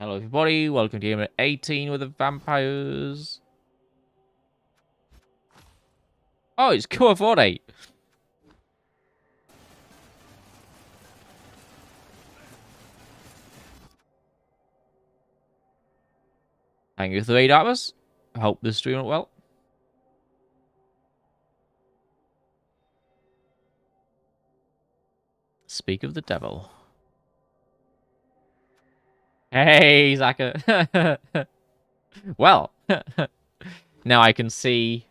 Hello everybody, welcome to Game 18 with the vampires. Oh, it's Cuorforte. Thank you for the raid, Atlas. I hope this stream went well. Speak of the devil. Hey, Zaka. Well, now I can see.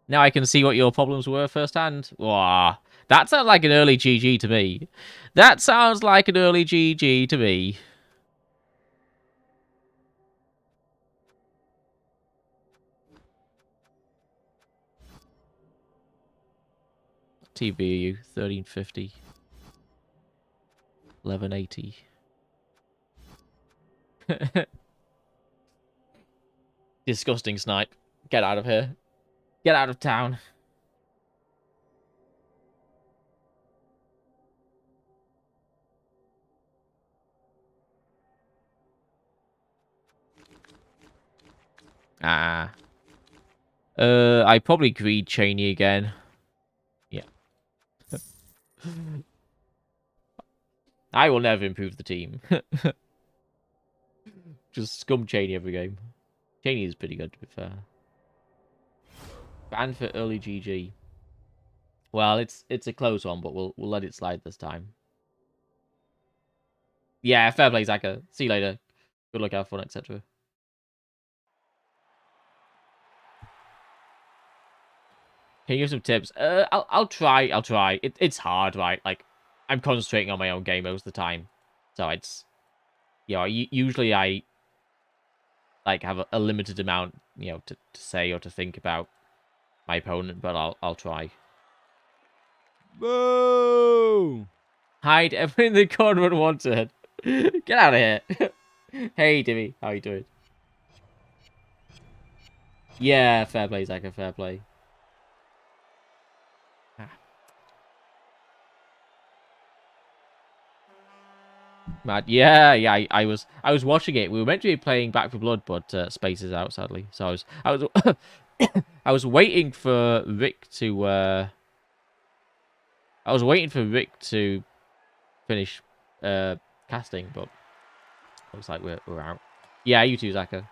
Now I can see what your problems were firsthand. Wow, that sounds like an early GG to me. That sounds like an early GG to me. TBU 1350, 1180. Disgusting snipe. Get out of here. Get out of town. Ah. I probably greed Cheney again. Yeah. I will never improve the team. Just scum Cheney every game. Cheney is pretty good, to be fair. Banned for early GG. Well, it's a close one, but we'll let it slide this time. Yeah, fair play, Zaka. See you later. Good luck, have fun, etc. Can you give some tips? I'll try. I'll try. It's hard, right? Like, I'm concentrating on my own game most of the time, so it's usually I like have a limited amount to say or to think about my opponent, but I'll try. Boo! Hide everything the Conrad wanted. Get out of here. Hey, Dimmy. How you doing? Yeah, fair play, Zaka. Fair play. Mad. Yeah. I was watching it. We were meant to be playing Back for Blood, but space is out sadly. So I was I was waiting for Rick to finish casting, but looks like we're out. Yeah, you too, Zaka.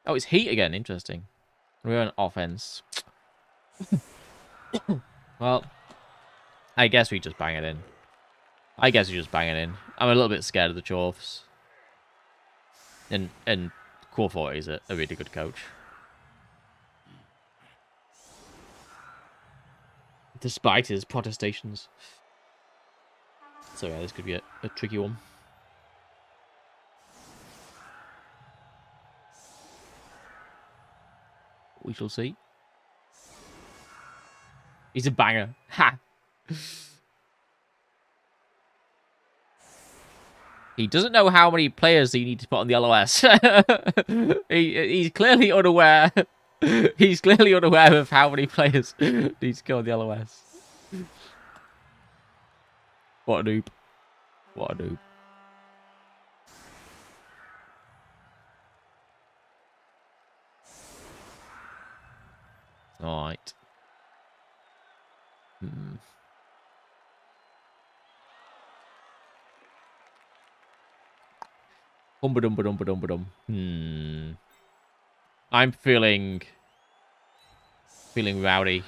Oh, it's Heat again. Interesting. We're on offense. Well, I guess we just bang it in. I'm a little bit scared of the Dwarves. And Cuorforte is a really good coach. Despite his protestations. So yeah, this could be a tricky one. We shall see. He's a banger. Ha! He doesn't know how many players he needs to put on the LOS. He's clearly unaware. He's clearly unaware of how many players need to go on the LOS. What a noob. What a noob. Alright. I'm feeling rowdy.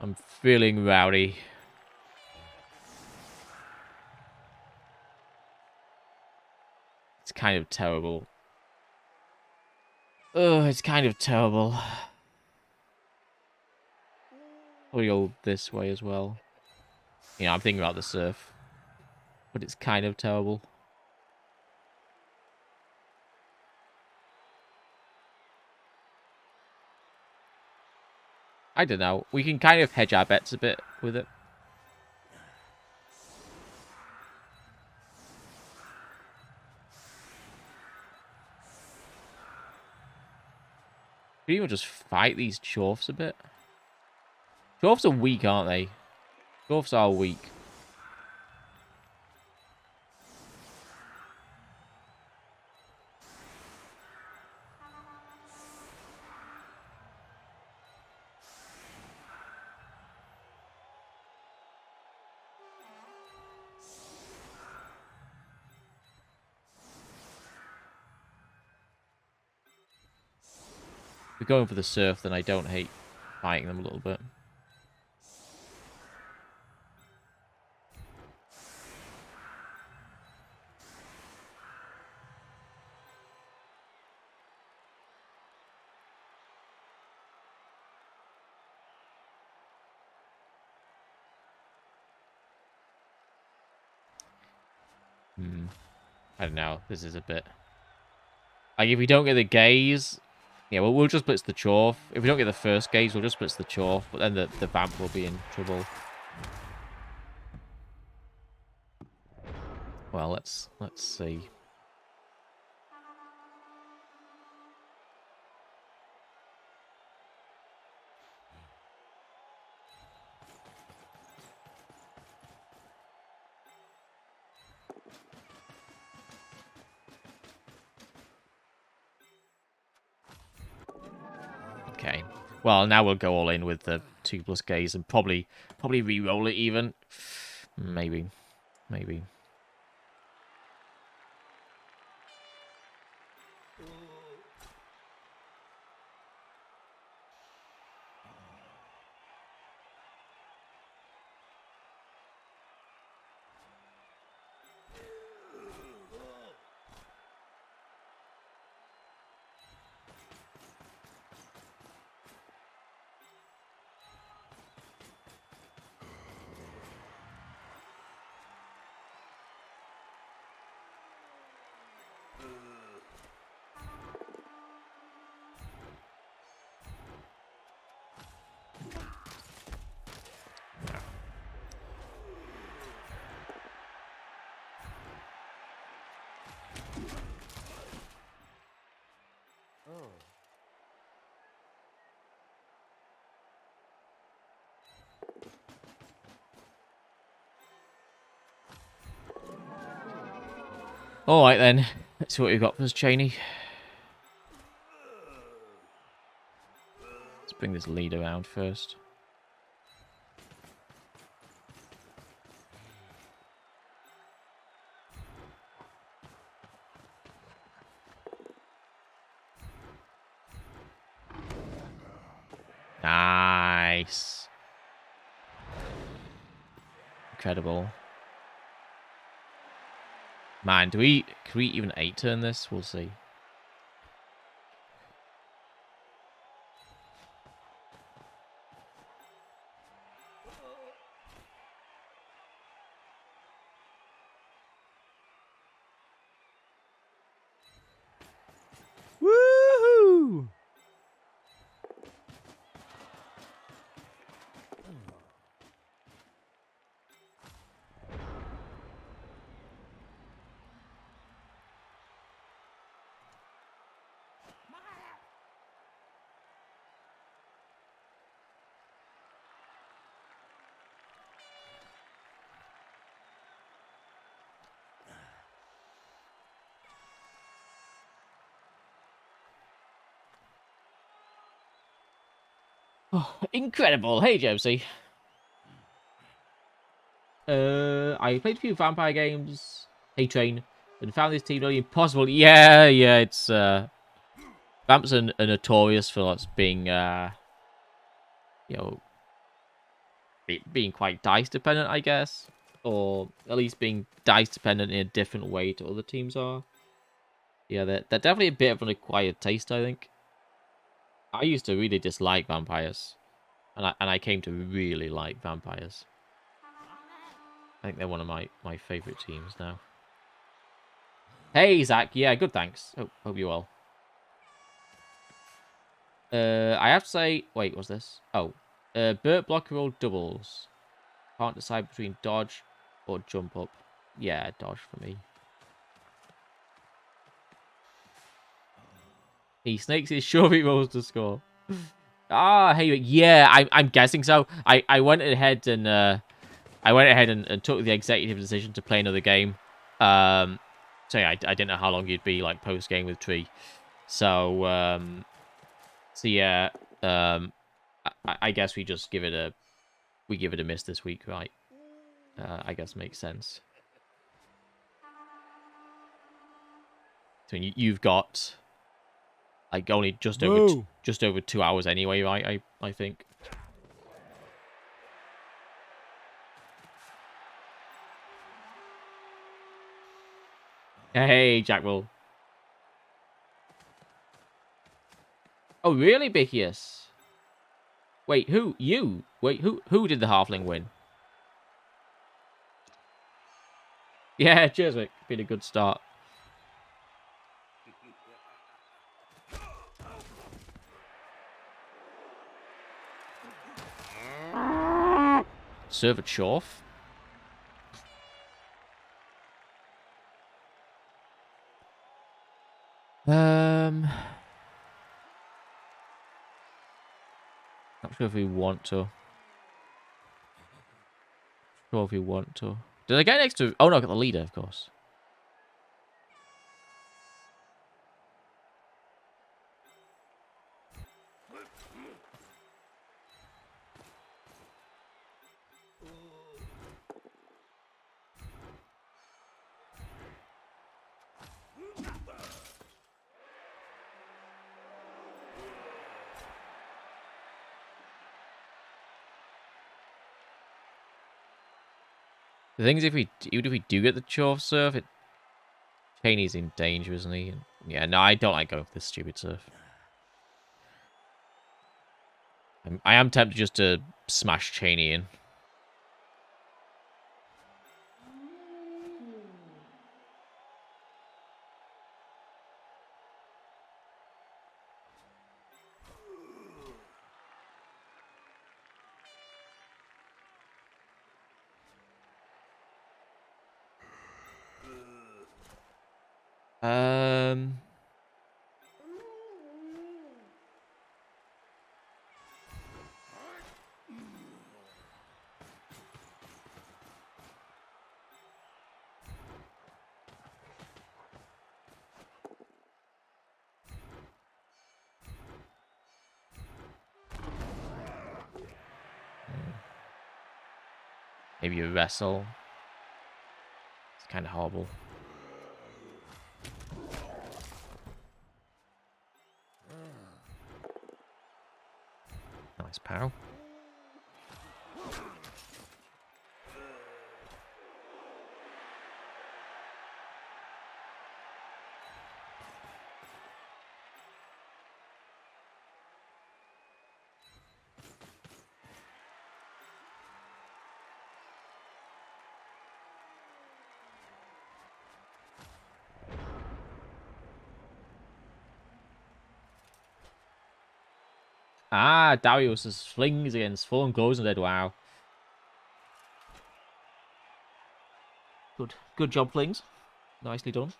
I'm feeling rowdy. It's kind of terrible. Oh, it's kind of terrible. We'll go this way as well. I'm thinking about the surf. But it's kind of terrible. I don't know. We can kind of hedge our bets a bit with it. Could even just fight these Chorfs a bit. Chorfs are weak, aren't they? Chorfs are weak. If we're going for the surf, then I don't hate fighting them a little bit. I don't know. This is a bit... Like, if we don't get the gaze... Yeah, well, we'll just blitz the Chorf. If we don't get the first gaze, we'll just blitz the Chorf. But then the Vamp will be in trouble. Well, let's see. Okay. Well, now we'll go all in with the 2+ gaze and probably re-roll it even. Maybe. Alright then. Let's see what we've got for us, Cheney. Let's bring this lead around first. Nice. Incredible. Man, can we even 8-turn this? We'll see. Woohoo! Oh, incredible. Hey, Josie. I played a few vampire games. Hey, Train. And found this team really impossible. Yeah, it's, Vamps are notorious for being, you know, being quite dice dependent, I guess. Or at least being dice dependent in a different way to other teams are. Yeah, they're definitely a bit of an acquired taste, I think. I used to really dislike vampires. And I came to really like vampires. I think they're one of my favourite teams now. Hey, Zach. Yeah, good, thanks. Oh, hope you're well. I have to say... Wait, what's this? Oh. Burt block roll doubles. Can't decide between dodge or jump up. Yeah, dodge for me. He snakes his shove rolls to score. Ah, hey, yeah, I'm guessing so. I went ahead and and took the executive decision to play another game. So yeah, I didn't know how long you'd be like post game with Tree. So yeah, I guess we just give it a miss this week, right? I guess makes sense. So you've got like only just over 2 hours anyway, right? I think. Hey, Jack Will. Oh, really, Bickius? Wait, who? You? Wait, who did the halfling win? Yeah, cheers, mate. Been a good start. Serve at Chorf. Not sure if we want to. Sure if we want to. Did I get next to? Oh no, I got the leader, of course. The thing is, even if we do get the Chorf surf, Cheney's in danger, isn't he? Yeah, no, I don't like going for this stupid surf. I am tempted just to smash Cheney in. Um, maybe a wrestle. It's kind of horrible. Nice pow. Ah, Darius' flings against Fallen Glows and dead. Wow. Good job, flings. Nicely done.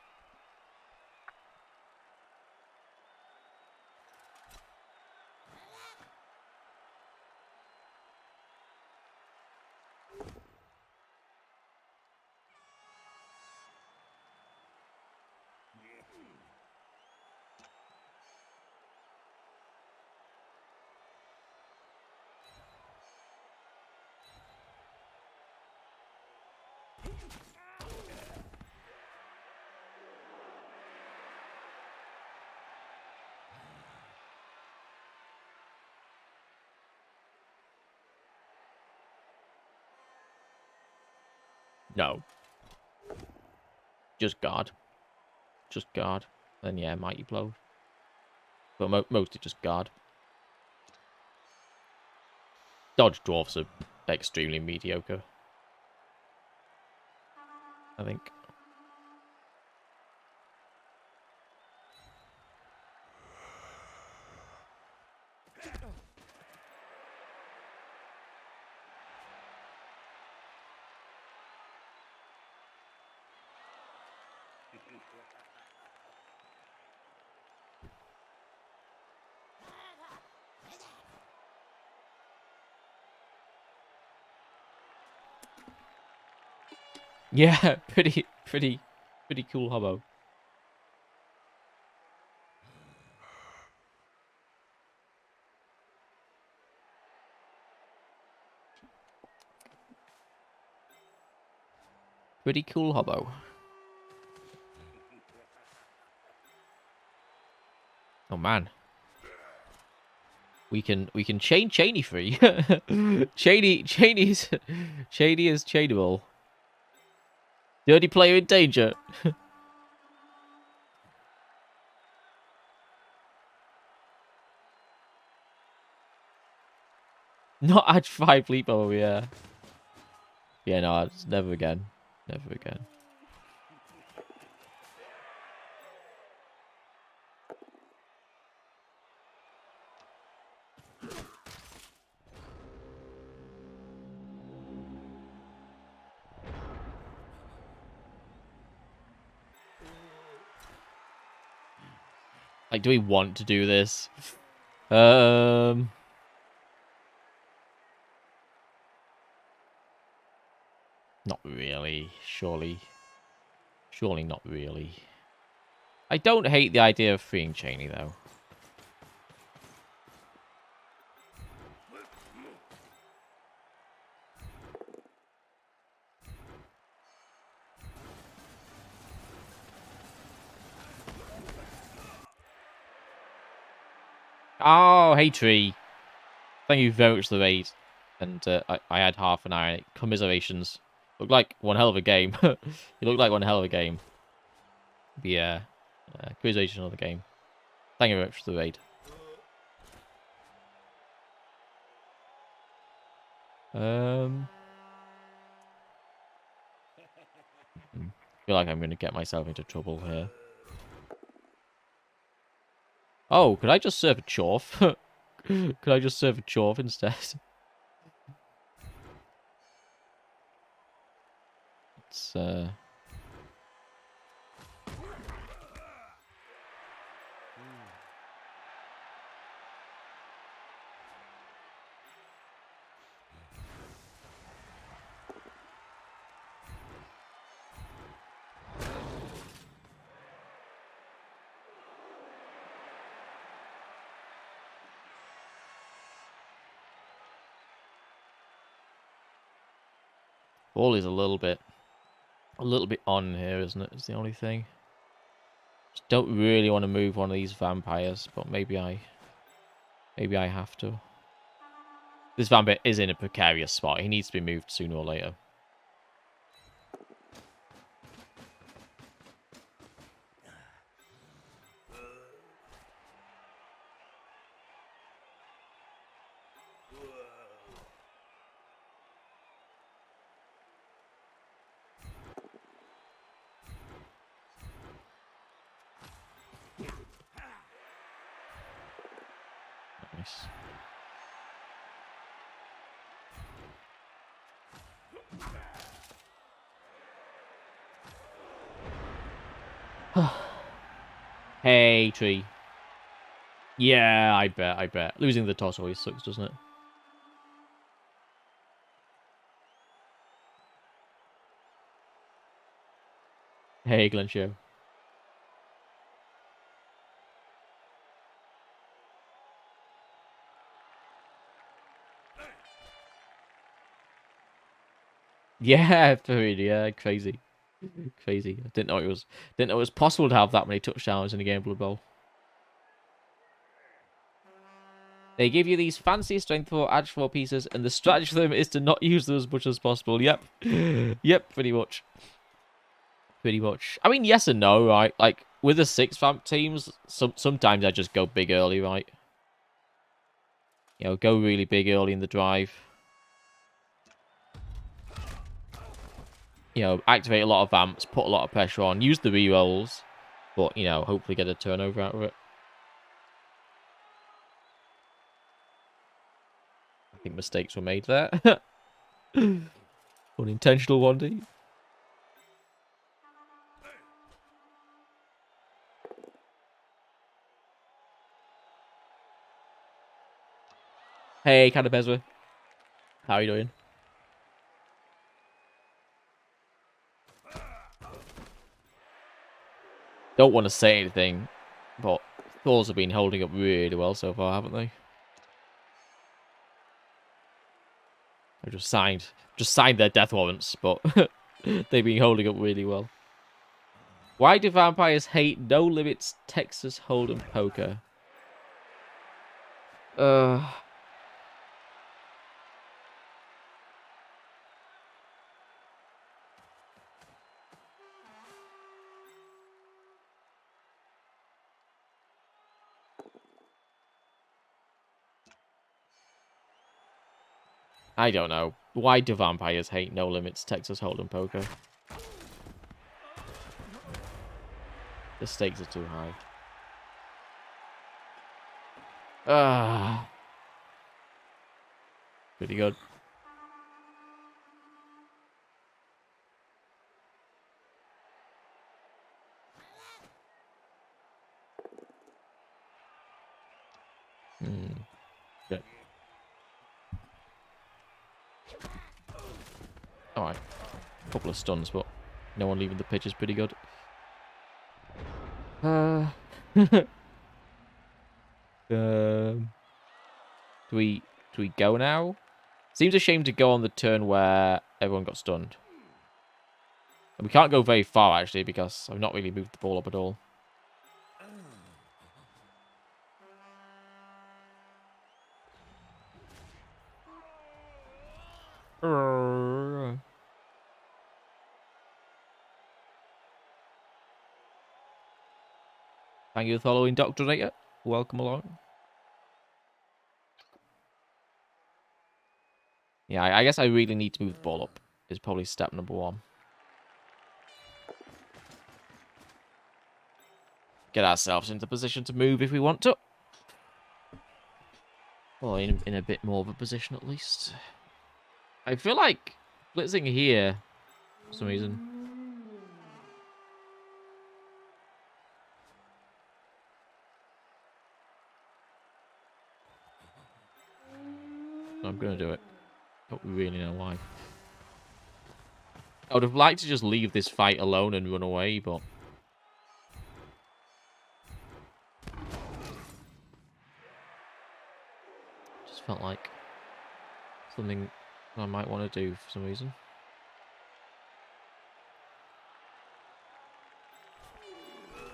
No. Just guard. Just guard. Then yeah, mighty blow. But mostly just guard. Dodge dwarfs are extremely mediocre, I think. Yeah, pretty cool hobo. Pretty cool hobo. Oh man. We can chain Cheney free. Cheney is chainable. Dirty player in danger. Not add 5 leap over, yeah. Yeah, no, it's never again. Never again. Like, do we want to do this? Not really. Surely not really. I don't hate the idea of freeing Cheney, though. Oh, hey, Tree. Thank you very much for the raid. And I had half an hour. Commiserations. Looked like one hell of a game. It looked like one hell of a game. But yeah. Commiserations on the game. Thank you very much for the raid. Feel like I'm going to get myself into trouble here. Oh, could I just serve a chorf? Could I just serve a chorf instead? It's, ball is a little bit on here, isn't it? It's the only thing. Just don't really want to move one of these vampires, but maybe I have to. This vampire is in a precarious spot. He needs to be moved sooner or later. Nice. Hey, Tree. Yeah, I bet. Losing the toss always sucks, doesn't it? Hey, Glen Show. Yeah, yeah, crazy. Crazy. I didn't know it was possible to have that many touchdowns in a game of Blood Bowl. They give you these fancy strength 4, edge 4 pieces, and the strategy for them is to not use them as much as possible. Yep. Yep, pretty much. Pretty much. I mean, yes and no, right? Like, with the 6 vamp teams, sometimes I just go big early, right? You know, go really big early in the drive. You know, activate a lot of vamps, put a lot of pressure on, use the rerolls, but, you know, hopefully get a turnover out of it. I think mistakes were made there. Unintentional 1D. Hey, Canabezra. How are you doing? Don't want to say anything, but Thors have been holding up really well so far, haven't they? I just signed their death warrants, but they've been holding up really well. Why do vampires hate No Limits Texas Hold'em poker? Uh, I don't know. Why do vampires hate No Limits Texas Hold'em poker? The stakes are too high. Ah, pretty good. Good. Alright. Couple of stuns, but no one leaving the pitch is pretty good. Um, do we go now? Seems a shame to go on the turn where everyone got stunned. And we can't go very far, actually, because I've not really moved the ball up at all. Thank you for following, Doctrinator. Welcome along. Yeah, I guess I really need to move the ball up. Is probably step number one. Get ourselves into position to move if we want to. Well, in a bit more of a position at least. I feel like blitzing here for some reason. So I'm going to do it. Don't really know why. I would have liked to just leave this fight alone and run away, but... just felt like something I might want to do for some reason.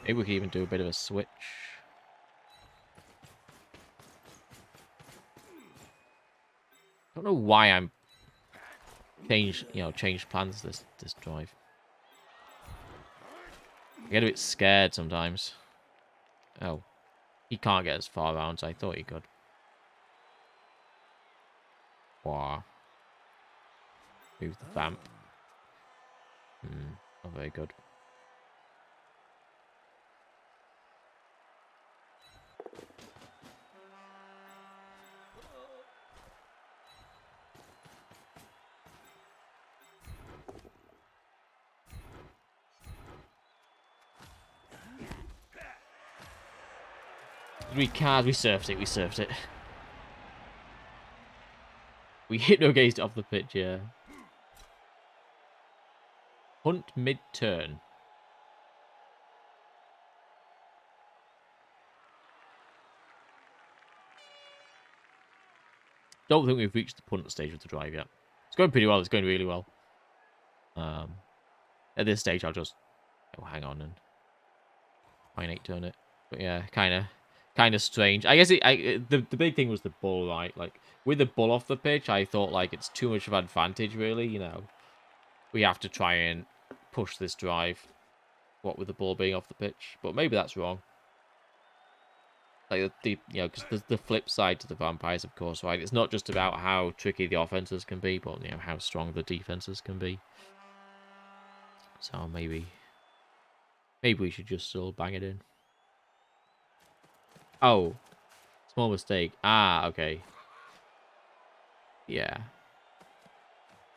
Maybe we could even do a bit of a switch. I don't know why I'm change plans this drive. I get a bit scared sometimes. Oh, he can't get as far around as I thought he could. Wow. Move the vamp. Not very good. We surfed it, we surfed it. We hypno-gazed off the pitch, yeah. Hunt mid-turn. Don't think we've reached the punt stage of the drive yet. It's going pretty well, it's going really well. At this stage, I'll just hang on and try and 8-turn it. But yeah, kind of strange. I guess the big thing was the ball, right? Like, with the ball off the pitch, I thought, like, it's too much of an advantage, really, you know. We have to try and push this drive, what with the ball being off the pitch. But maybe that's wrong. Like, because there's the flip side to the vampires, of course, right? It's not just about how tricky the offenses can be, but, how strong the defenses can be. So maybe we should just still bang it in. Oh, small mistake. Ah, okay. Yeah.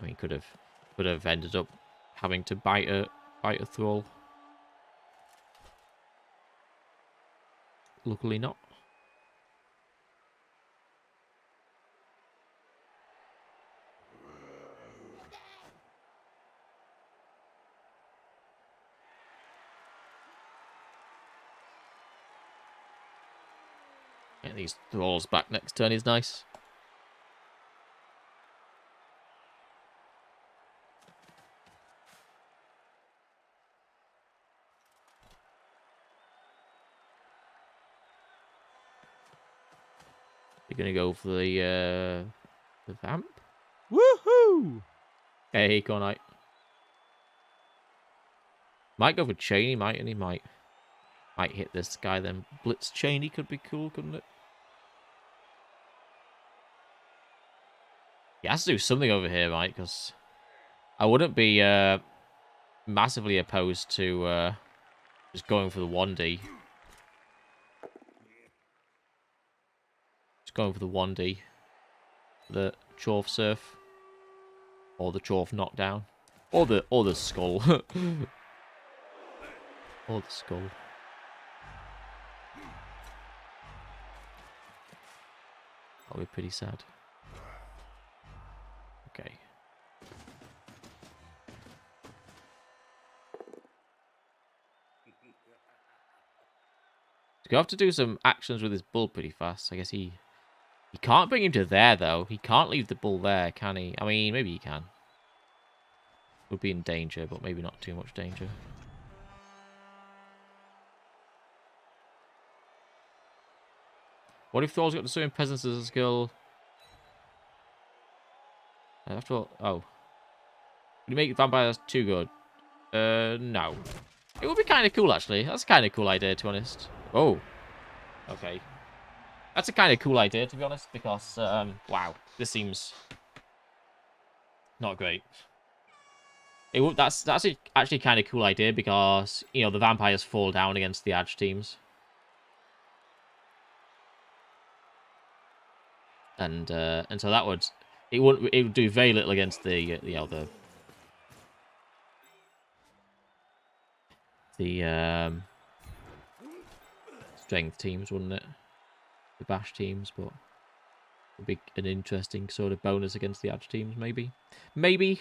I mean, could have ended up having to bite a thrall. Luckily not. Getting these thralls back next turn is nice. You're gonna go for the vamp. Woohoo! Hey, go Knight. Might go for chain. He might, and he might hit this guy. Then blitz chain. He could be cool, couldn't it? He has to do something over here, right? Because I wouldn't be massively opposed to just going for the 1D. Just going for the 1D. The Chorf Surf. Or the Chorf Knockdown. Or the Skull. Or the Skull. That'll be pretty sad. Okay. He's gonna have to do some actions with his bull pretty fast. I guess he can't bring him to there, though. He can't leave the bull there, can he? I mean, maybe he can. Would be in danger, but maybe not too much danger. What if Thor's got the swimming presence as a skill? After all, oh. Would you make vampires too good? No. It would be kind of cool, actually. That's a kind of cool idea, to be honest. Oh. Okay. That's a kind of cool idea, to be honest, because, wow. This seems not great. That's actually kind of cool idea because, you know, the vampires fall down against the edge teams. And so that would... It would do very little against the, you know, the strength teams, wouldn't it? The bash teams, but it would be an interesting sort of bonus against the edge teams, maybe. Maybe.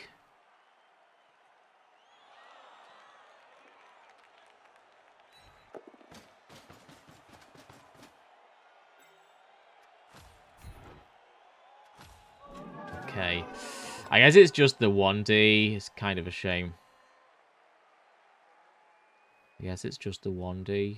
Okay. I guess it's just the 1D. It's kind of a shame. I guess it's just the 1D.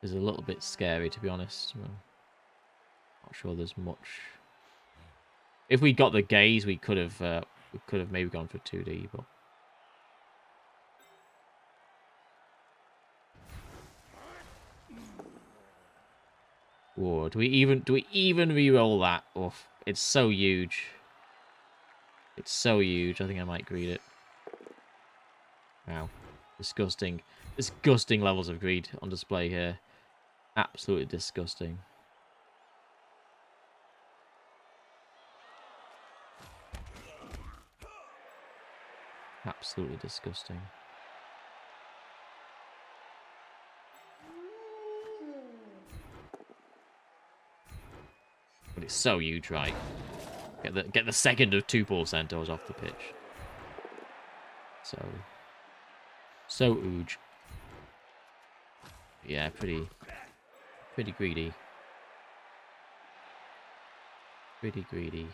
It's a little bit scary, to be honest. I'm not sure there's much. If we got the gaze, we could have maybe gone for 2D, but. Whoa, do we even re-roll that? Oof, it's so huge. It's so huge. I think I might greed it. Wow, disgusting, disgusting levels of greed on display here. Absolutely disgusting. Absolutely disgusting. But it's so huge, right? Get the second of 2 ball centaurs off the pitch. So huge. Yeah, pretty greedy. Pretty greedy.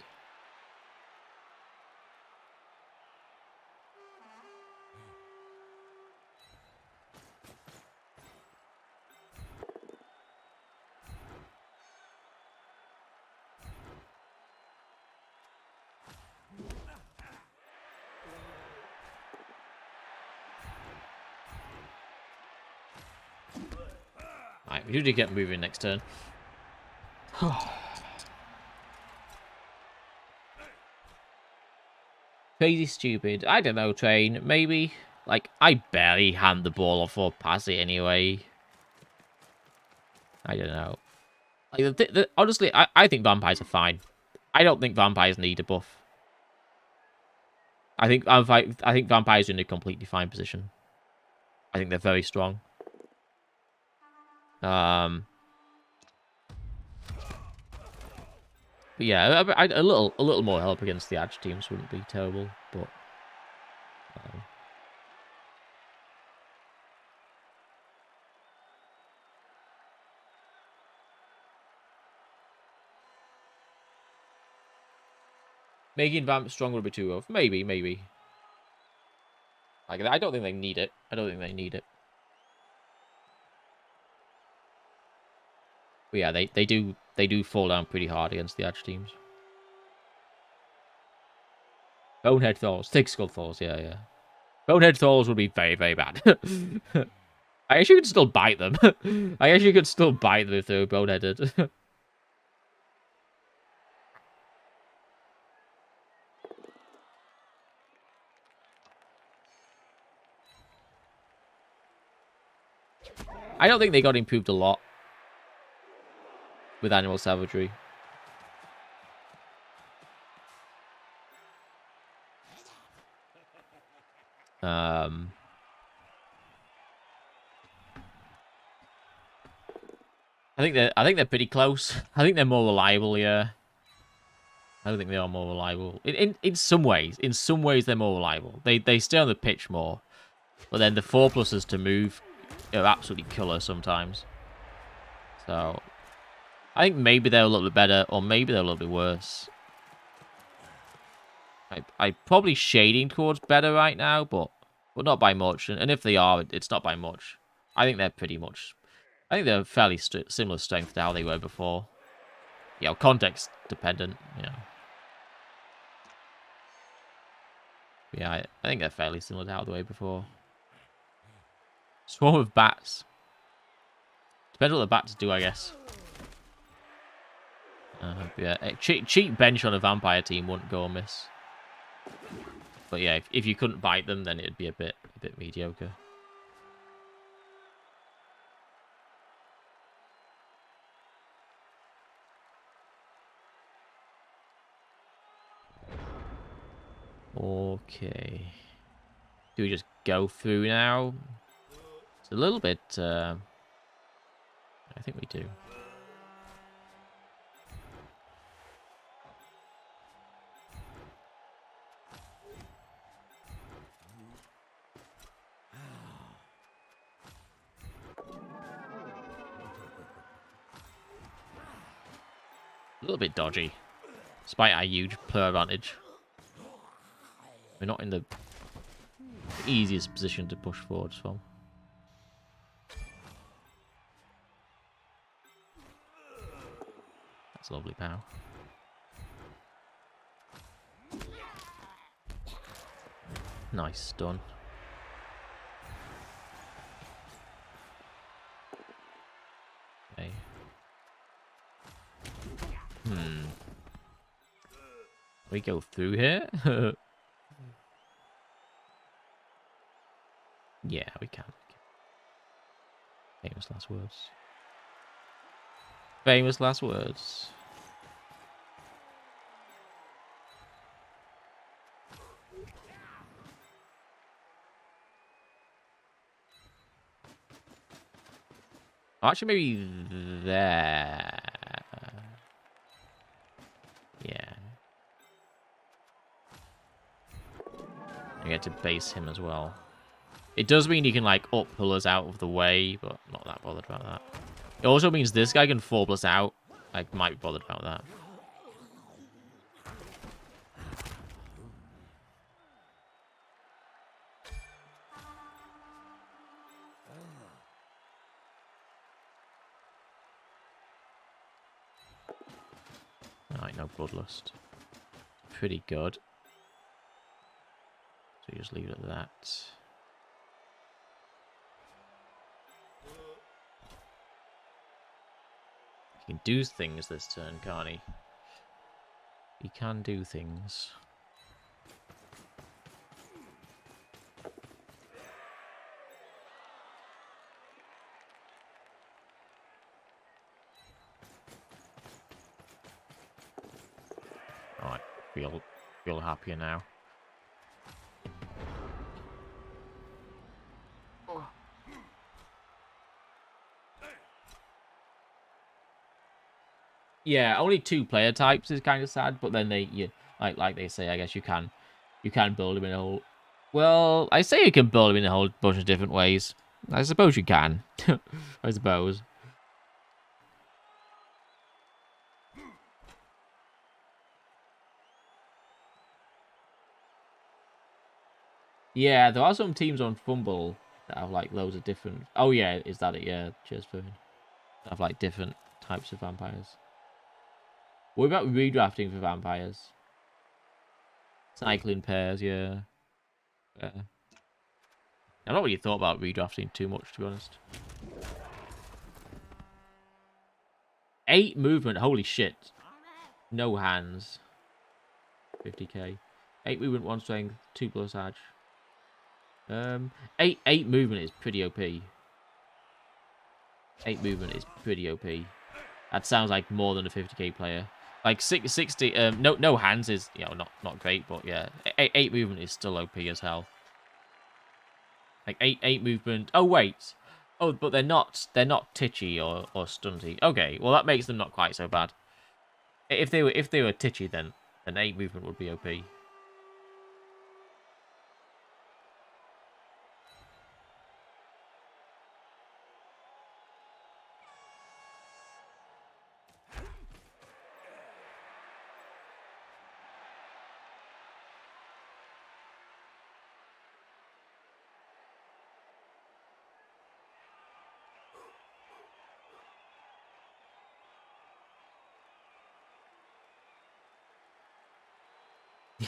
Alright, we usually get moving next turn. Crazy stupid. I don't know, Train. Maybe. Like, I barely hand the ball off or pass it anyway. I don't know. Like, honestly, I think vampires are fine. I don't think vampires need a buff. I think vampires are in a completely fine position. I think they're very strong. But yeah, a little more help against the edge teams wouldn't be terrible. But Making Vamp stronger would be too rough. Maybe, maybe. Like, I don't think they need it. I don't think they need it. But yeah, they do fall down pretty hard against the edge teams. Bonehead Thralls. Thick Skull Thralls, yeah. Bonehead Thralls would be very, very bad. I guess you could still bite them. I guess you could still bite them if they were boneheaded. I don't think they got improved a lot with Animal Savagery. I think they're pretty close. I think they're more reliable, yeah. I don't think they are more reliable. In some ways. In some ways they're more reliable. They stay on the pitch more. But then the 4+s to move are absolutely killer sometimes. So I think maybe they're a little bit better, or maybe they're a little bit worse. I'm probably shading towards better right now, but not by much. And if they are, it's not by much. I think they're pretty much... I think they're fairly similar strength to how they were before. You know, context dependent, you know. Yeah, I think they're fairly similar to how they were before. Swarm of bats. Depends what the bats do, I guess. Yeah, a cheap bench on a vampire team wouldn't go amiss. But yeah, if you couldn't bite them, then it'd be a bit mediocre. Okay. Do we just go through now? It's a little bit... I think we do. A little bit dodgy. Despite our huge player advantage. We're not in the easiest position to push forwards from. That's lovely pow. Nice stun. Okay. We go through here? Yeah, we can. Famous last words. Famous last words. Actually, maybe there. Yeah. I get to base him as well. It does mean you can, like, up pullers out of the way, but not that bothered about that. It also means this guy can 4+ out. I might be bothered about that. Alright, no bloodlust. Pretty good. So you just leave it at that. He can do things this turn, can't he? He can do things. Alright, feel happier now. Yeah, only 2 player types is kind of sad, but then like they say, I guess you can build them in a hole. Well, I say you can build them in a whole bunch of different ways. I suppose you can. I suppose. Yeah, there are some teams on Fumble that have like loads of different. Oh yeah, is that it? Yeah, cheers, Foon. Have like different types of vampires. What about redrafting for vampires? Cycling pairs, yeah. Yeah. I've not really thought about redrafting too much, to be honest. 8 movement, holy shit. No hands. 50k. 8 movement, 1 strength, 2 plus edge. 8 movement is pretty OP. 8 movement is pretty OP. That sounds like more than a 50k player. Like 60, no hands is, you know, not great, but yeah, 8 movement is still OP as hell. Like 8 movement. Oh wait, oh but they're not titchy or stunty. Okay, well that makes them not quite so bad. If they were titchy, then 8 movement would be OP.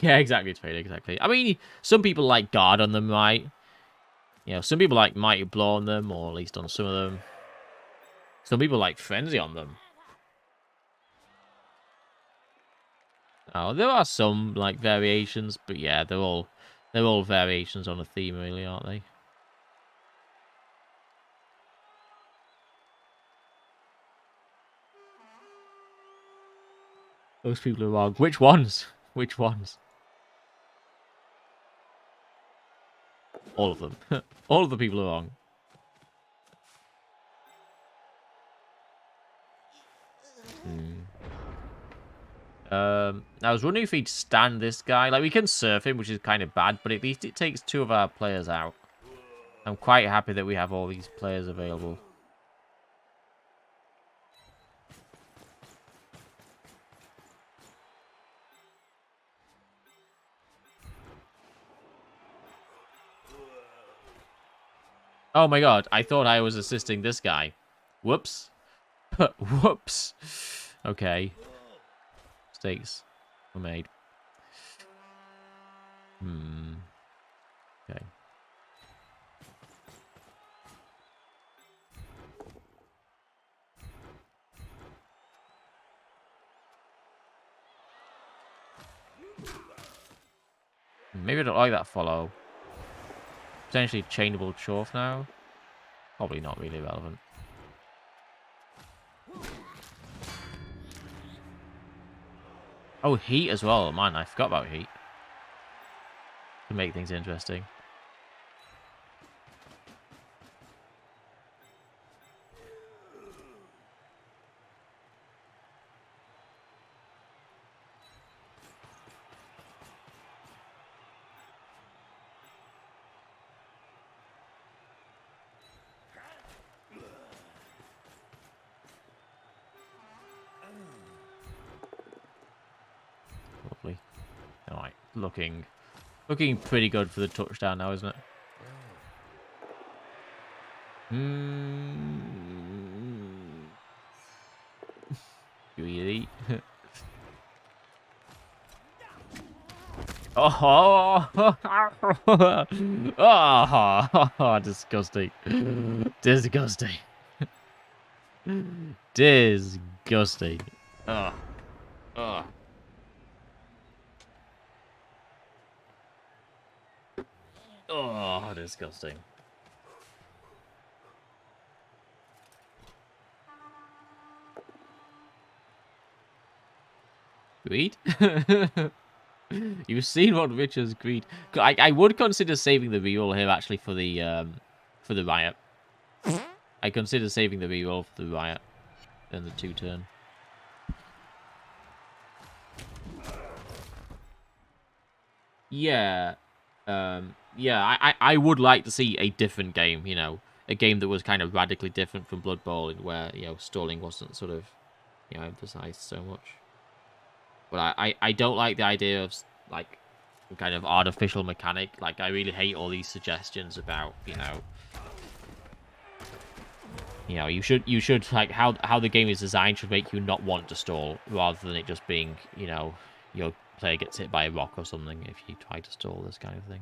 Yeah, exactly, Trade, exactly. I mean, some people like guard on them, right? You know, some people like mighty blow on them, or at least on some of them. Some people like frenzy on them. Oh, there are some like variations, but yeah, they're all variations on a theme, really, aren't they? Those people are wrong. Which ones? Which ones? All of them. All of the people are wrong. I was wondering if he'd stand this guy. Like, we can surf him, which is kind of bad, but at least it takes 2 of our players out. I'm quite happy that we have all these players available. Oh my god, I thought I was assisting this guy. Whoops. Whoops. Okay. Mistakes were made. Okay. Maybe I don't like that follow. Potentially chainable Chorf now. Probably not really relevant. Oh, heat as well. Man, I forgot about heat. To make things interesting. Lovely. Alright, looking pretty good for the touchdown now, isn't it? You eat. Oh, oh, disgusting. Disgusting. Disgusting. Oh, oh. Oh, disgusting. Greed? You've seen what Richard's greed. I would consider saving the reroll here actually for the riot. I consider saving the reroll for the riot and the 2-turn. Yeah. Yeah, I would like to see a different game, you know, a game that was kind of radically different from Blood Bowl, where, you know, stalling wasn't sort of, you know, emphasized so much. But I don't like the idea of, like, some kind of artificial mechanic. Like, I really hate all these suggestions about, you should like how the game is designed should make you not want to stall, rather than it just being, your player gets hit by a rock or something if you try to stall, this kind of thing.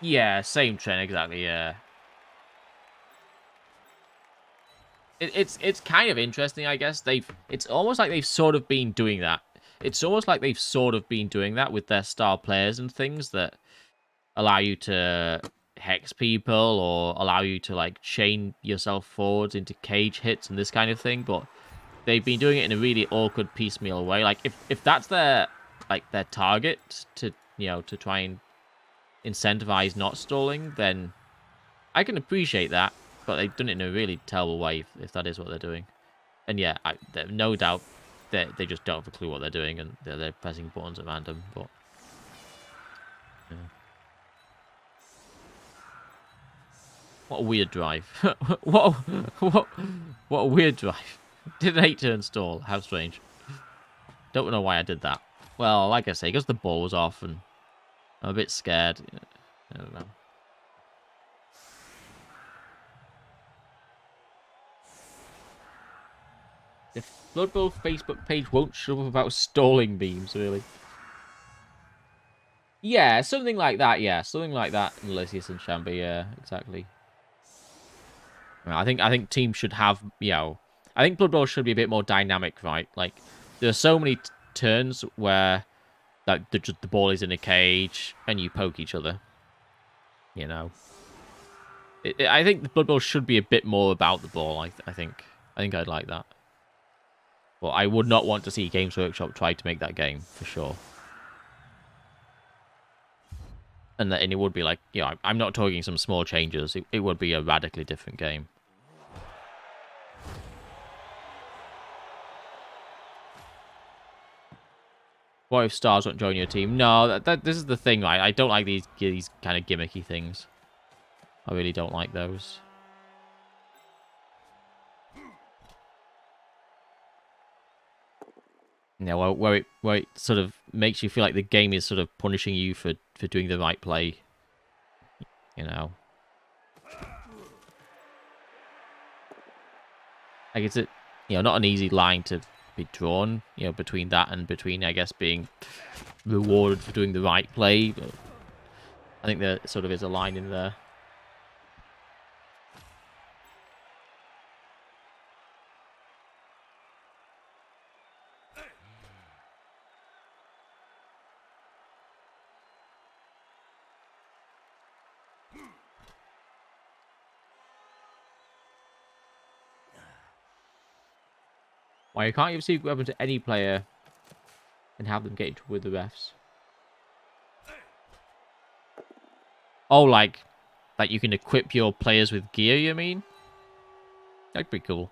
Yeah, same trend exactly. Yeah, it's kind of interesting, I guess. It's almost like they've sort of been doing that. It's almost like they've sort of been doing that with their star players and things that allow you to hex people or allow you to like chain yourself forwards into cage hits and this kind of thing. But they've been doing it in a really awkward piecemeal way. Like if that's their target to to try and incentivize not stalling, then I can appreciate that. But they've done it in a really terrible way if that is what they're doing. And yeah, no doubt they just don't have a clue what they're doing, and they're pressing buttons at random. But yeah. What a weird drive. What a weird drive. Did an 8-turn stall. How strange. Don't know why I did that. Well, like I say, because the ball was off and I'm a bit scared. I don't know. The Blood Bowl Facebook page won't shut up about stalling beams, really. Yeah, something like that, yeah. Something like that in Lysias and Shambi, yeah, exactly. I think teams should have, I think Blood Bowl should be a bit more dynamic, right? Like, there are so many turns where like the ball is in a cage and you poke each other, you know. I think the Blood Bowl should be a bit more about the ball. I think I'd like that. But I would not want to see Games Workshop try to make that game, for sure. And it would be like, I'm not talking some small changes. It would be a radically different game. What if stars won't join your team? No, this is the thing, right? I don't like these kind of gimmicky things. I really don't like those. Where it sort of makes you feel like the game is sort of punishing you for doing the right play. You know, like it's not an easy line to be drawn. Between that and between, I guess, being rewarded for doing the right play. But I think there sort of is a line in there. Why you can't give secret weapon to any player and have them get into with the refs? Oh, like you can equip your players with gear, you mean? That'd be cool.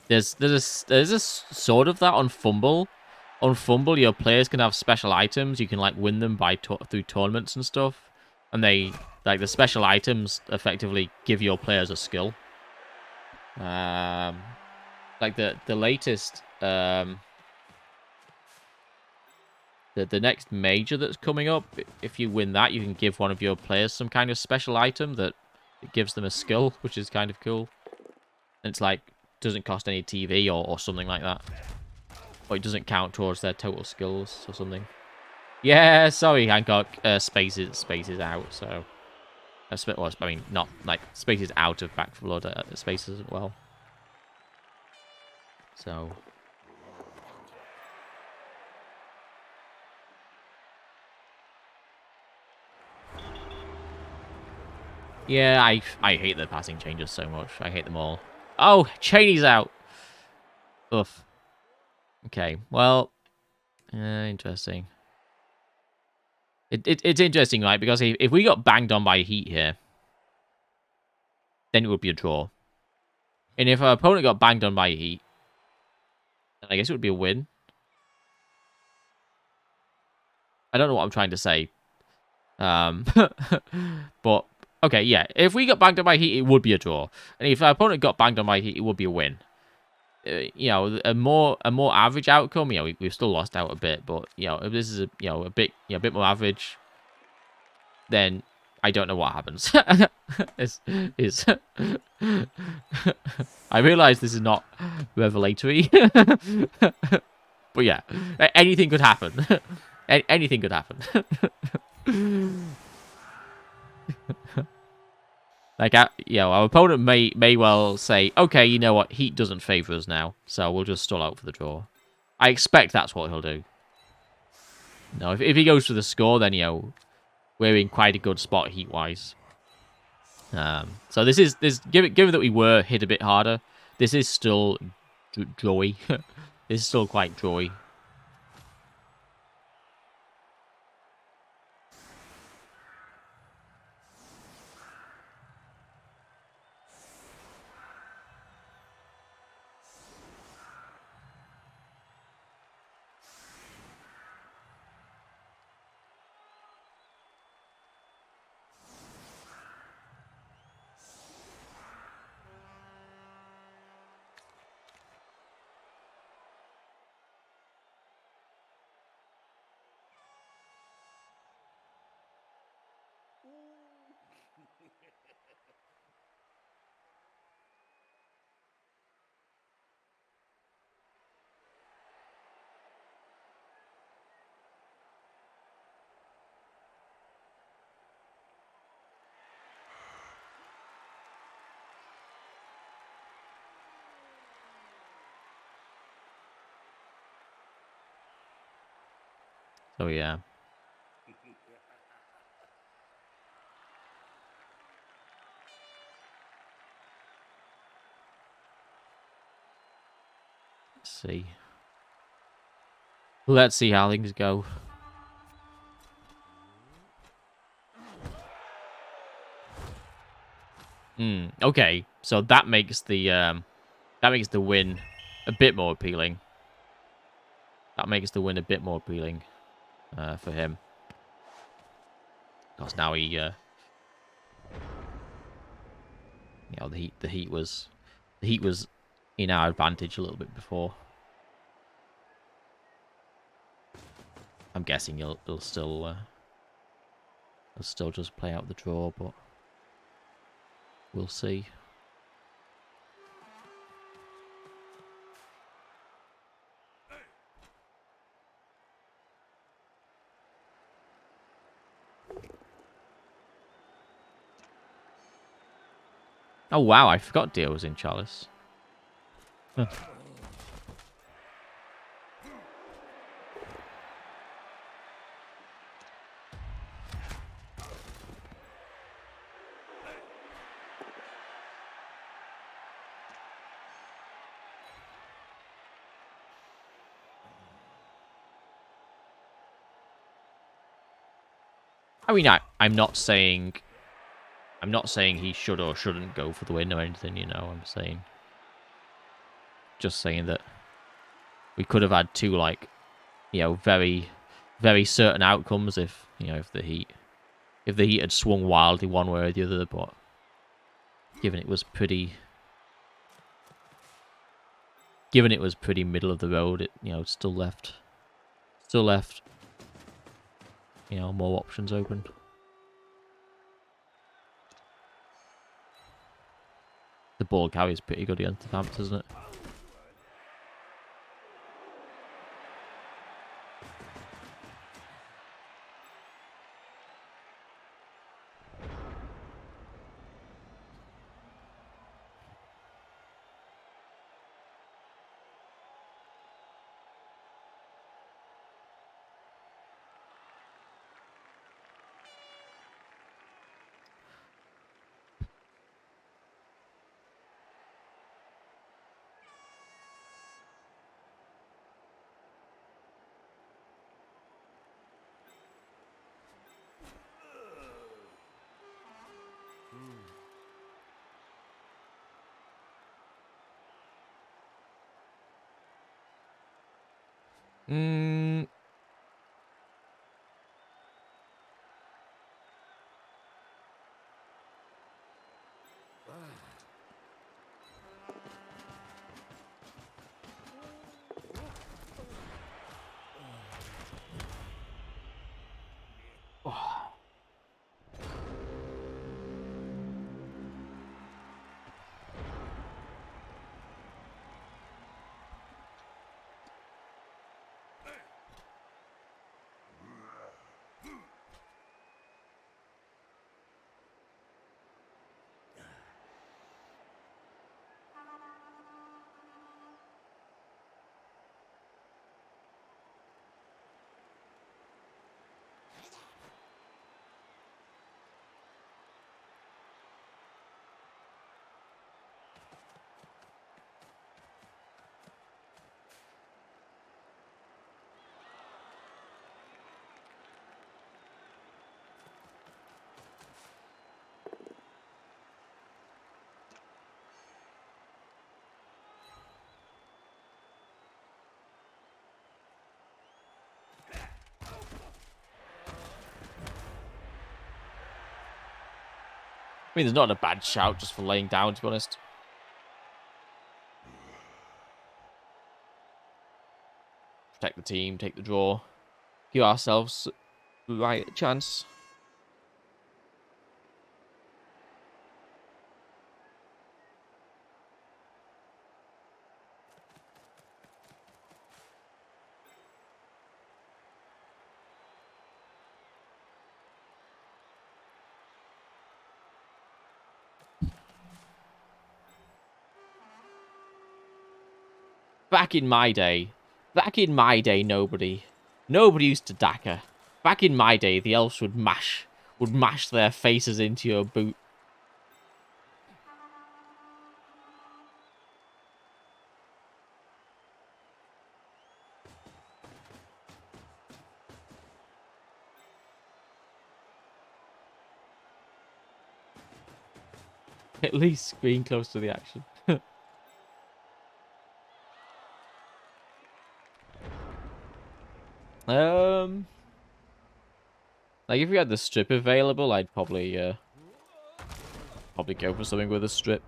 There's a sort of that on Fumble. On Fumble, your players can have special items. You can like win them by through tournaments and stuff, and they like the special items effectively give your players a skill. Like the latest the next major that's coming up. If you win that, you can give one of your players some kind of special item that it gives them a skill, which is kind of cool. And it's like doesn't cost any TV or something like that. Or it doesn't count towards their total skills or something. Yeah, sorry, Hancock. Space is out, so well, I mean, not like space is out of Back 4 Blood. Space as well. So yeah, I hate the passing changes so much. I hate them all. Oh, Cheney's out. Oof. Okay, well, interesting. It's interesting, right? Because if we got banged on by Heat here, then it would be a draw. And if our opponent got banged on by Heat, then I guess it would be a win. I don't know what I'm trying to say. But, okay, yeah. If we got banged on by Heat, it would be a draw. And if our opponent got banged on by Heat, it would be a win. You know, a more average outcome. You know, we've still lost out a bit, but you know, if this is a bit more average, then I don't know what happens. is I realize this is not revelatory, but yeah, anything could happen. Anything could happen. Like, our opponent may well say, okay, you know what, Heat doesn't favor us now, so we'll just stall out for the draw. I expect that's what he'll do. No, if he goes for the score, then, you know, we're in quite a good spot Heat-wise. So given that we were hit a bit harder, this is still drawy. This is still quite drawy. So yeah. Let's see. Let's see how things go. Okay, so that makes the win a bit more appealing. That makes the win a bit more appealing for him. Because now he, you know, the heat was in our advantage a little bit before. I'm guessing he'll still just play out the draw, but we'll see. Oh wow, I forgot Dio was in Chalice. Huh. I mean, I'm not saying he should or shouldn't go for the win or anything. You know, just saying that we could have had two, like, you know, very, very certain outcomes if the Heat had swung wildly one way or the other, but given it was pretty middle of the road, it still left more options open. The ball carry is pretty good against the Panthers, isn't it? Mm. I mean, there's not a bad shout just for laying down, to be honest. Protect the team, take the draw. Give ourselves the right chance. Back in my day, nobody used to dagger. Back in my day, the elves would mash their faces into your boot. At least being close to the action. Like if we had the strip available, I'd probably go for something with a strip.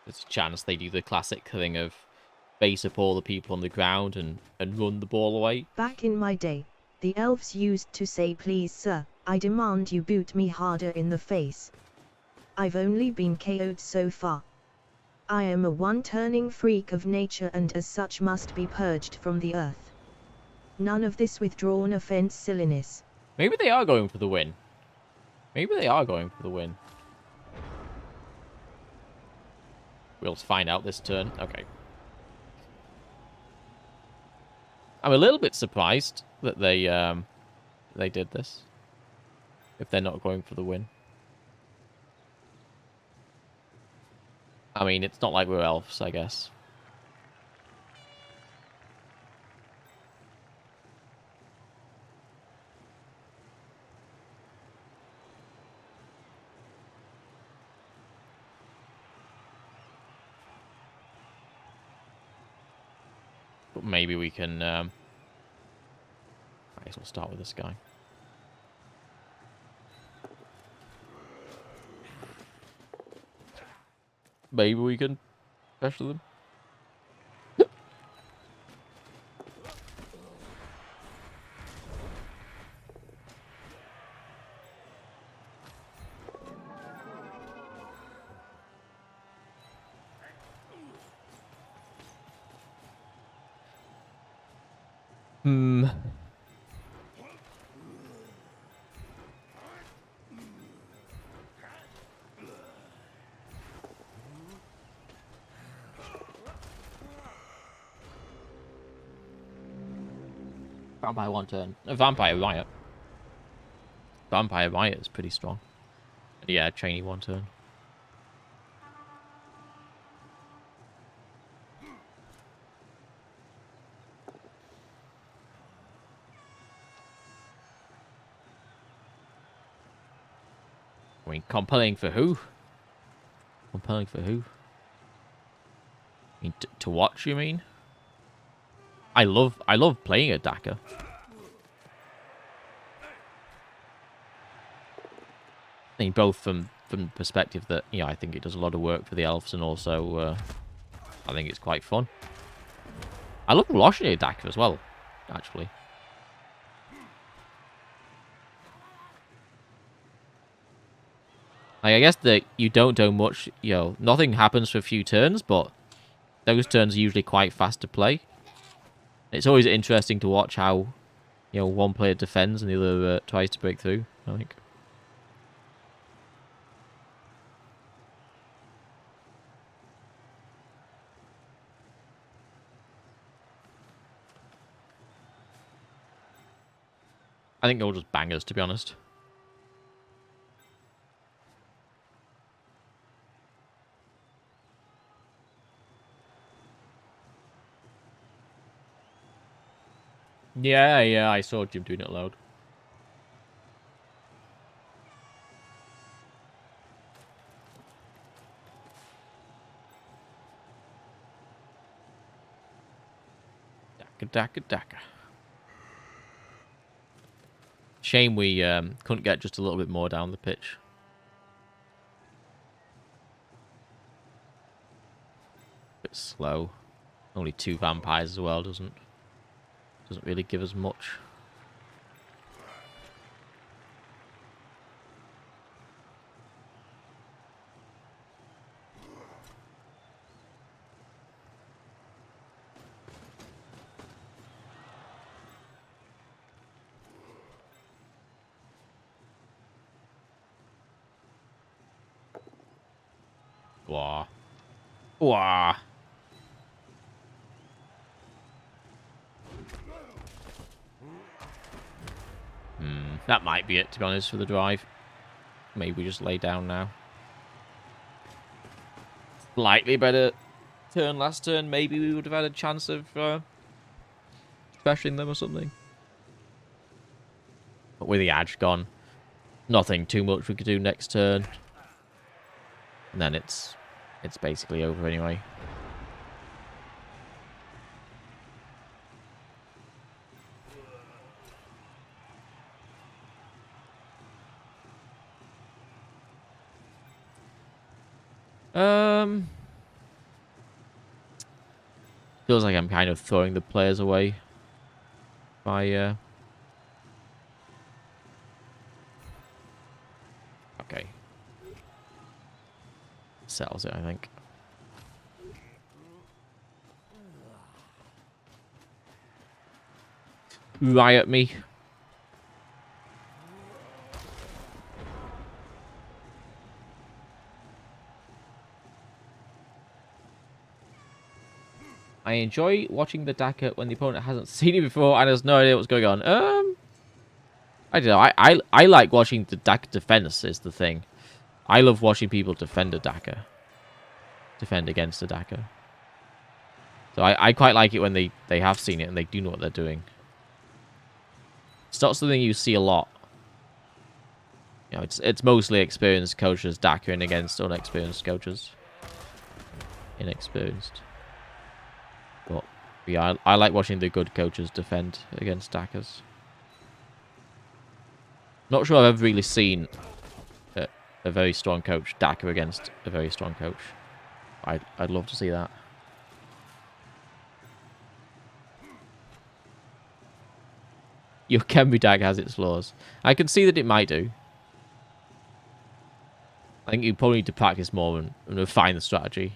There's a chance they do the classic thing of base up all the people on the ground and run the ball away. Back in my day, the elves used to say, "Please sir, I demand you boot me harder in the face. I've only been KO'd so far. I am a one-turning freak of nature and as such must be purged from the earth. None of this withdrawn offense silliness." Maybe they are going for the win. We'll find out this turn. Okay. I'm a little bit surprised that they did this. If they're not going for the win. I mean, it's not like we're elves, I guess. But maybe we can... I guess we'll start with this guy. maybe we can special them. Hmm. Vampire 1 turn. A Vampire Riot. Vampire Riot is pretty strong. Yeah, Trainee 1 turn. I mean, compelling for who? Compelling for who? I mean, to watch, you mean? I love playing a Daka. I mean, both from the perspective that, you know, I think it does a lot of work for the elves, and also I think it's quite fun. I love watching a Daka as well, actually. Like, I guess that you don't do much, you know, nothing happens for a few turns, but those turns are usually quite fast to play. It's always interesting to watch how, you know, one player defends and the other tries to break through, I think. I think they're all just bangers, to be honest. Yeah, I saw Jim doing it loud. Daka. Shame we couldn't get just a little bit more down the pitch. Bit slow. Only 2 vampires as well, doesn't really give us much. Wah. Wah. That might be it, to be honest, for the drive. Maybe we just lay down now. Slightly better turn last turn. Maybe we would have had a chance of smashing them or something. But with the edge gone, nothing too much we could do next turn. And then it's basically over anyway. Feels like I'm kind of throwing the players away by okay. Settles it, I think. Riot me. I enjoy watching the Daka when the opponent hasn't seen it before and has no idea what's going on. I don't know. I like watching the Daka defense is the thing. I love watching people defend a Daka. Defend against a Daka. So I quite like it when they have seen it and they do know what they're doing. It's not something you see a lot. You know, it's mostly experienced coaches Dakaing against unexperienced coaches. Inexperienced. But yeah, I like watching the good coaches defend against Dakas. Not sure I've ever really seen a very strong coach Daka against a very strong coach. I'd love to see that. Your Kenby Dag has its flaws. I can see that it might do. I think you probably need to practice more and refine the strategy.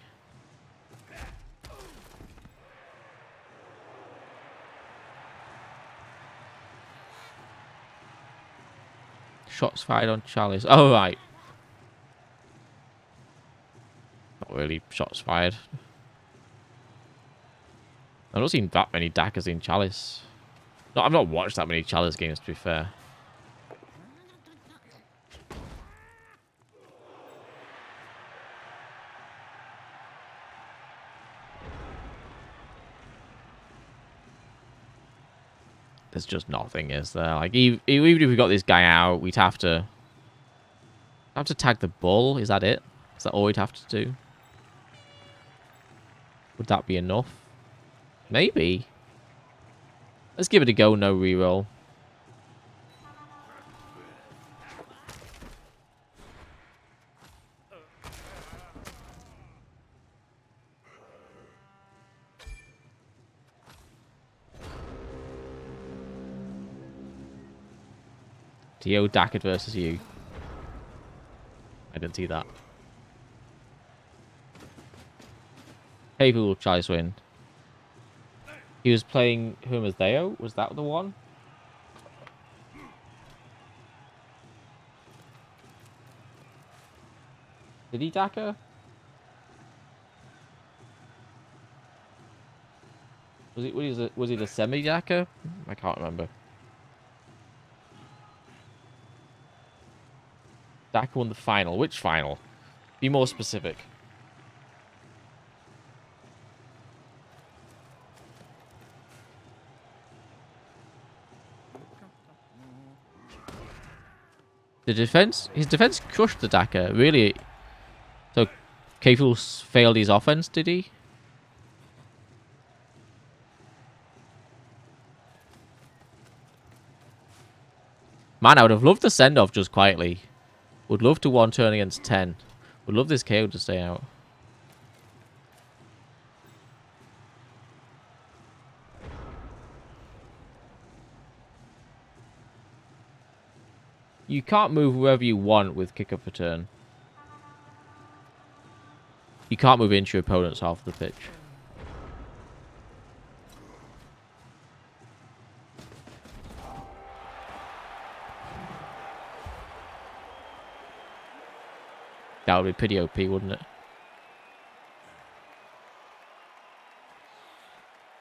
Shots fired on Chalice. Oh, right. Not really shots fired. I've not seen that many Daggers in Chalice. No, I've not watched that many Chalice games, to be fair. There's just nothing, is there? Like, even if we got this guy out, we'd have to tag the bull. Is that it? Is that all we'd have to do? Would that be enough? Maybe. Let's give it a go. No reroll. Dio Dackard versus you. I didn't see that. People will try to win. He was playing Humazdeo? Was that the one? Did he Dacker? Was he the semi-Dacker? I can't remember. Dacker won the final. Which final? Be more specific. His defense crushed the Dacker. Really? So, Keful failed his offense, did he? Man, I would have loved to send off just quietly. Would love to one turn against 10. Would love this KO to stay out. You can't move wherever you want with kick up a turn. You can't move into your opponent's half of the pitch. That would be pretty OP, wouldn't it?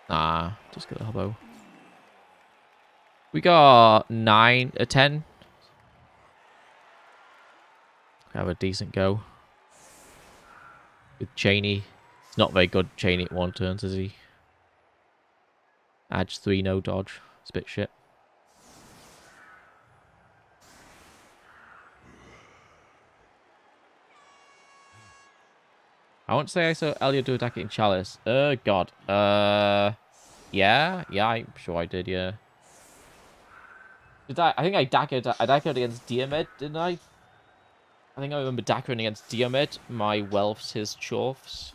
Nah, just get the hobo. We got 10. Have a decent go. With Cheney. It's not very good, Cheney at one turns, is he? Edge 3, no dodge. It's a bit shit. I won't say I saw Elliot do attack it in Chalice. God. Yeah, I'm sure I did, yeah. I think I dackered against Diomed, didn't I? I think I remember dackering against Diomed, my Welfs, his Chorfs.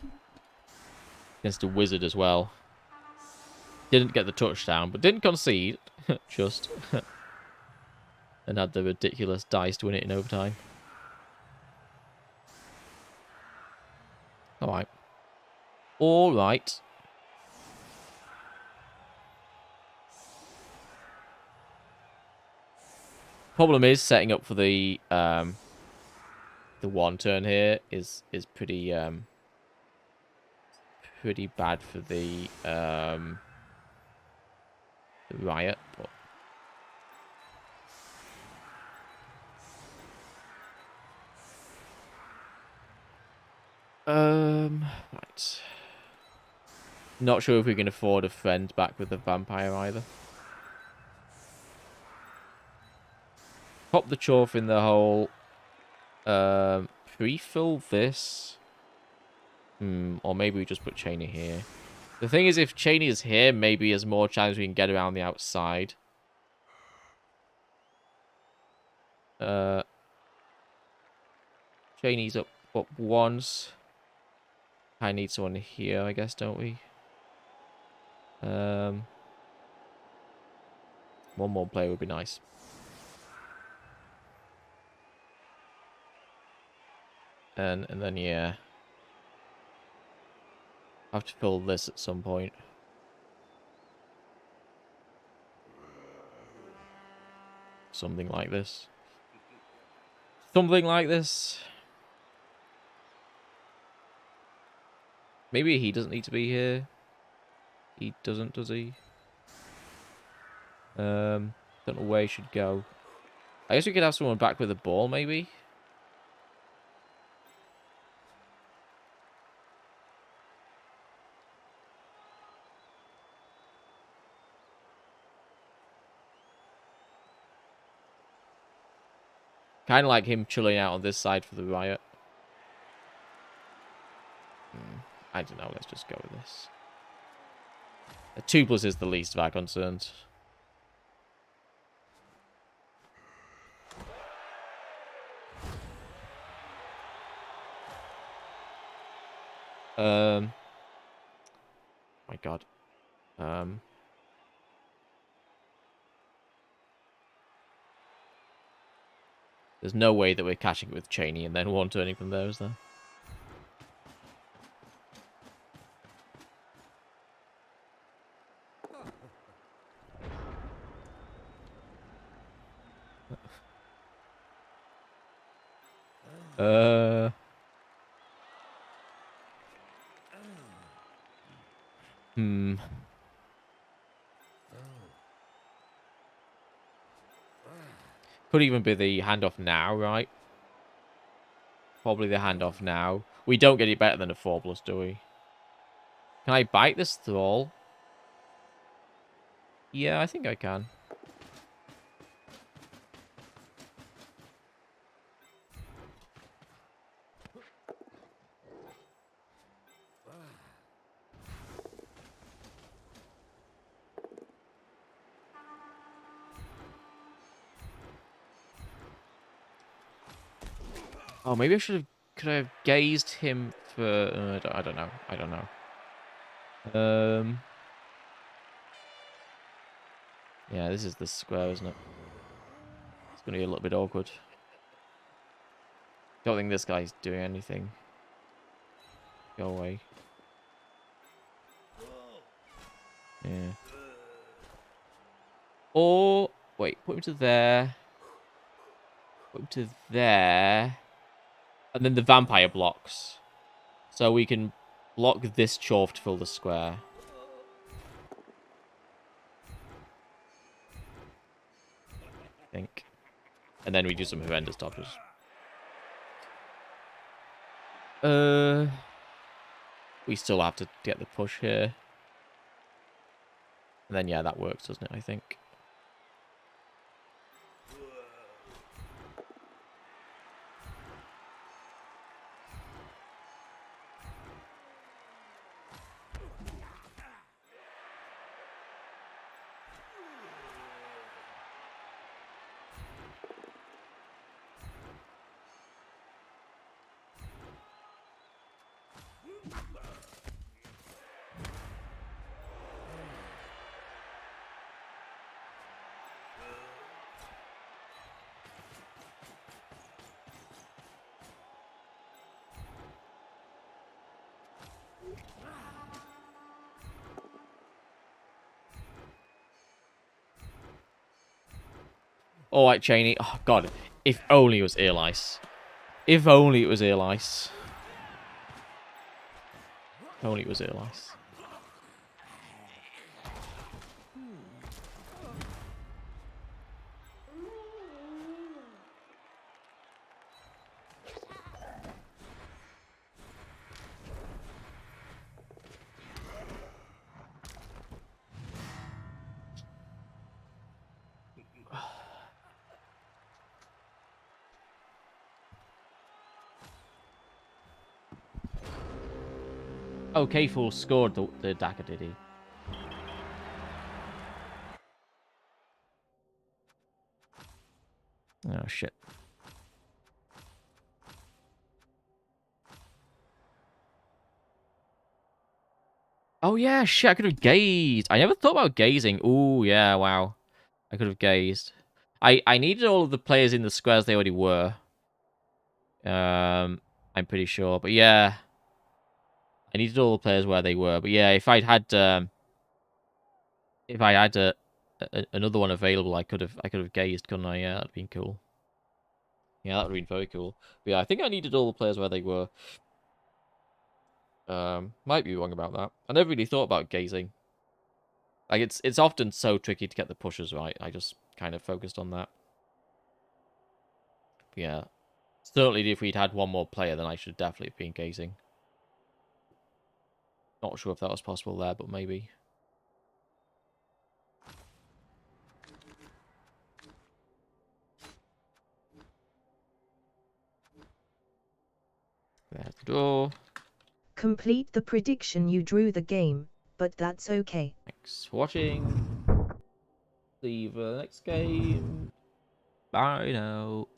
Against a wizard as well. Didn't get the touchdown, but didn't concede. Just. And had the ridiculous dice to win it in overtime. Alright. Alright. Problem is, setting up for the one turn here is pretty pretty bad for the riot, but right. Not sure if we can afford a friend back with the vampire either. Pop the Chorf in the hole. Pre-fill this. Or maybe we just put Cheney here. The thing is, if Cheney is here, maybe there's more chance we can get around the outside. Cheney's up once. I need someone here, I guess, don't we? One more player would be nice. And then yeah, I have to fill this at some point. Something like this. Something like this. Maybe he doesn't need to be here. He doesn't, does he? Don't know where he should go. I guess we could have someone back with the ball, maybe. Kind of like him chilling out on this side for the riot. I don't know. Let's just go with this. A 2+ is the least of our concerns. My God. There's no way that we're catching it with Cheney and then one turning from there, is there? Could even be the handoff now, right? Probably the handoff now. We don't get it better than a 4+, do we? Can I bite this thrall? Yeah, I think I can. Oh, maybe I should have... Could I have gazed him for... I don't know. I don't know. Yeah, this is the square, isn't it? It's going to be a little bit awkward. Don't think this guy's doing anything. Go away. Yeah. Or... Wait, put him to there. Put him to there. And then the vampire blocks. So we can block this chorf to fill the square. I think. And then we do some horrendous dodges. We still have to get the push here. And then, yeah, that works, doesn't it, I think. All right, Cheney. Oh, God. If only it was Earlice. If only it was Earlice. If only it was Earlice. Okay, Fool scored the dagger, did he? Oh, shit. Oh, yeah, shit, I could have gazed. I never thought about gazing. Ooh, yeah, wow. I could have gazed. I needed all of the players in the squares they already were. I'm pretty sure. But yeah, I needed all the players where they were. But yeah, if I had another one available, I could have gazed, couldn't I? Yeah, that'd been cool. Yeah, that would have been very cool. But yeah, I think I needed all the players where they were. Might be wrong about that. I never really thought about gazing. Like it's often so tricky to get the pushes right. I just kind of focused on that. But yeah, certainly if we'd had one more player, then I should definitely have been gazing. Not sure if that was possible there, but maybe. There's the door. Complete the prediction you drew the game, but that's okay. Thanks for watching. See you for the next game. Bye now.